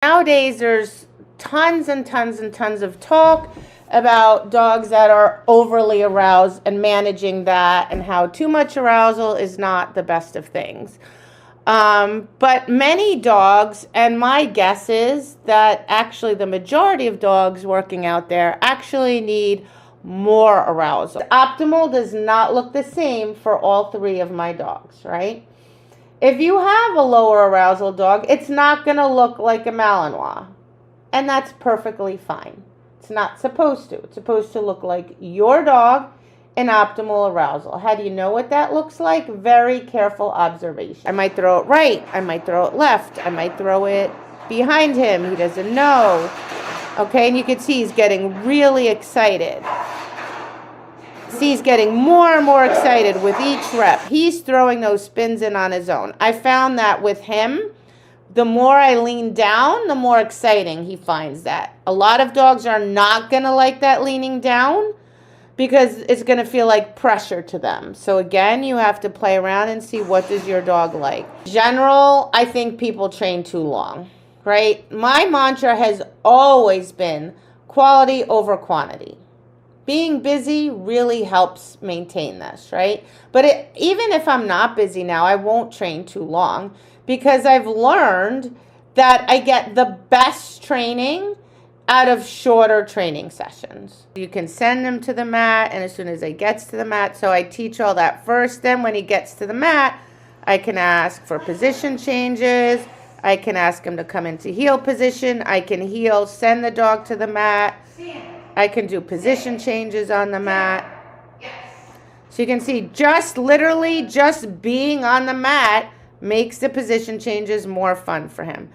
Nowadays, there's tons and tons and tons of talk about dogs that are overly aroused and managing that, and how too much arousal is not the best of things. But many dogs, and my guess is that actually the majority of dogs working out there actually need more arousal. Optimal does not look the same for all three of my dogs, right? If you have a lower arousal dog, it's not going to look like a Malinois. And that's perfectly fine. It's not supposed to. It's supposed to look like your dog in optimal arousal. How do you know what that looks like? Very careful observation. I might throw it right. I might throw it left. I might throw it behind him. He doesn't know. Okay, and you can see he's getting really excited. See, he's getting more and more excited with each rep. He's throwing those spins in on his own. I found that with him, the more I lean down, the more exciting he finds that. A lot of dogs are not going to like that leaning down because it's going to feel like pressure to them. So again, you have to play around and see, what does your dog like. In general, I think people train too long, right? My mantra has always been quality over quantity. Being busy really helps maintain this, right? But even if I'm not busy now, I won't train too long, because I've learned that I get the best training out of shorter training sessions. You can send him to the mat, and as soon as he gets to the mat, so I teach all that first. Then when he gets to the mat, I can ask for position changes. I can ask him to come into heel position. I can heel, send the dog to the mat. I can do position changes on the mat. So you can see, just literally just being on the mat makes the position changes more fun for him.